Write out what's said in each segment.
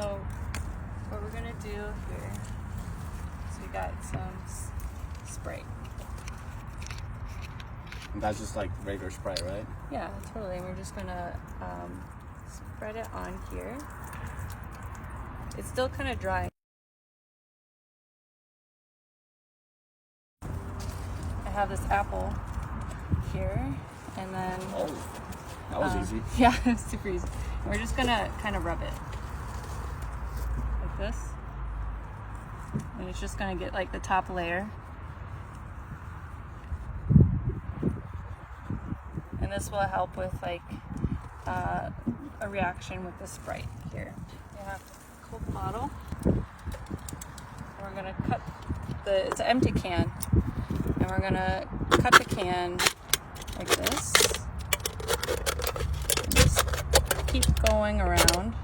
So what we're gonna do here is we got some Sprite. And that's just like regular Sprite, right? Yeah, totally. And we're just gonna spread it on here. It's still kind of dry. I have this apple here, and then Oh, that was easy. yeah, it's super easy. And we're just gonna kind of rub it like this, and it's just gonna get like the top layer. And this will help with like a reaction with the Sprite here. You have a Coke bottle. We're gonna cut it's an empty can, and we're gonna cut the can like this. And just keep going around.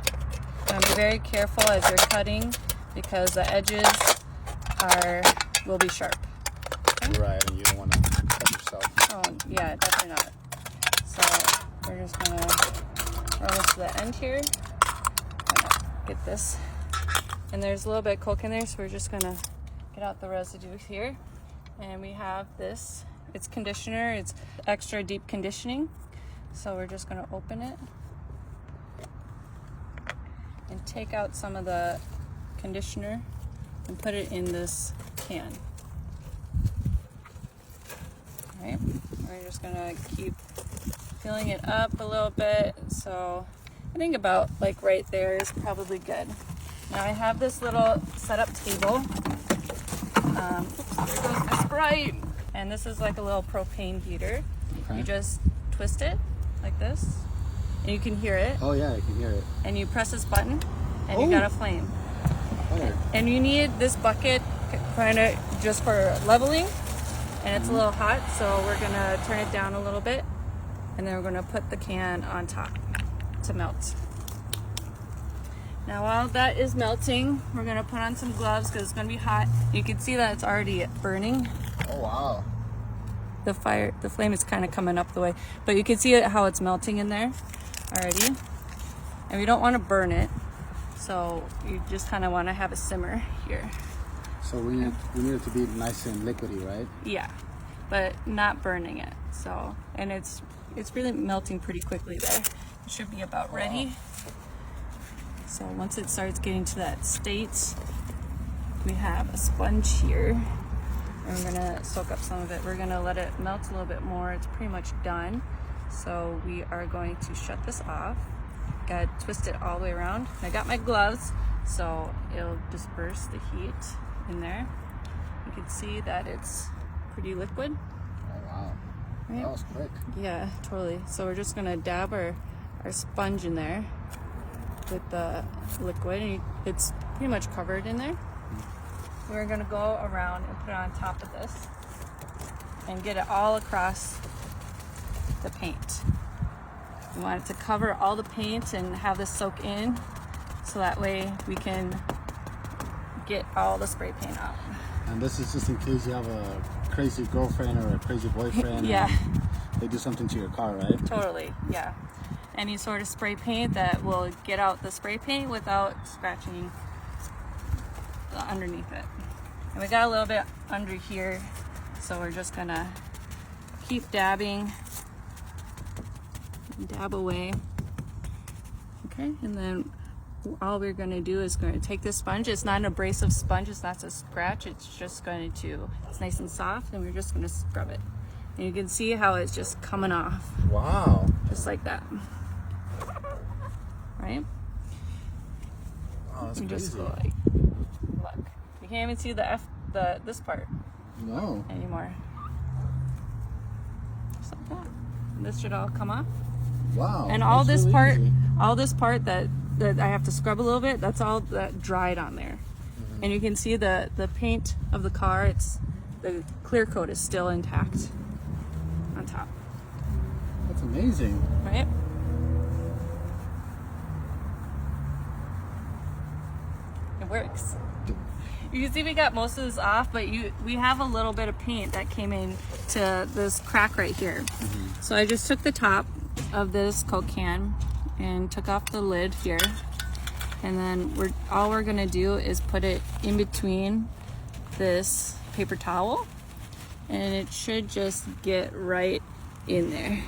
And be very careful as you're cutting because the edges will be sharp. Okay? Right, and you don't want to cut yourself. Oh yeah, definitely not. So we're just gonna run this to the end here. Get this. And there's a little bit of Coke in there, so we're just gonna get out the residue here. And we have this. It's conditioner. It's extra deep conditioning. So we're just gonna open it and take out some of the conditioner and put it in this can. All right. We're just gonna keep filling it up a little bit. So I think about like right there is probably good. Now I have this little setup table. Oops, there goes my Sprite. And this is like a little propane heater. Okay. You just twist it like this, and you can hear it. Oh yeah, I can hear it. And you press this button, and you got a flame. Fire. And you need this bucket kind of just for leveling. And it's a little hot, so we're gonna turn it down a little bit, and then we're gonna put the can on top to melt. Now while that is melting, we're gonna put on some gloves because it's gonna be hot. You can see that it's already burning. Oh wow. The flame is kind of coming up the way, but you can see how it's melting in there already. And we don't want to burn it, so you just kind of want to have a simmer here. So we need it to be nice and liquidy, right? Yeah, but not burning it. So, and it's really melting pretty quickly there. It should be about ready. So once it starts getting to that state, we have a sponge here. And we're gonna soak up some of it. We're gonna let it melt a little bit more. It's pretty much done. So we are going to shut this off. Gotta twist it all the way around. I got my gloves, so it'll disperse the heat in there. You can see that it's pretty liquid. Oh wow. Right? That was quick. Yeah, totally. So we're just gonna dab our sponge in there with the liquid, and it's pretty much covered in there. We're gonna go around and put it on top of this and get it all across the paint. We want it to cover all the paint and have this soak in, so that way we can get all the spray paint out. And this is just in case you have a crazy girlfriend or a crazy boyfriend. Yeah. And they do something to your car, right? Totally, yeah. Any sort of spray paint that will get out the spray paint without scratching underneath it. And we got a little bit under here, so we're just gonna keep dabbing, dab away. Okay, and then all we're gonna do is going to take this sponge. It's not an abrasive sponge, it's not to scratch, it's just going to, it's nice and soft, and we're just gonna scrub it. And you can see how it's just coming off. Wow. Just like that. Right? Oh, that's You crazy. just go like, look. You can't even see this part No. anymore. Just like that. And this should all come off. Wow. And all that's this really part, easy. all this part that I have to scrub a little bit, that's all that dried on there. And you can see the paint of the car, the clear coat is still intact on top. That's amazing. Right? It works. You can see we got most of this off, but we have a little bit of paint that came in to this crack right here. So I just took the top of this Coke can and took off the lid here. And then all we're gonna do is put it in between this paper towel, and it should just get right in there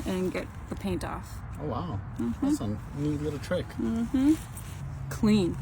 and get the paint off. Oh wow, that's a neat little trick. Clean.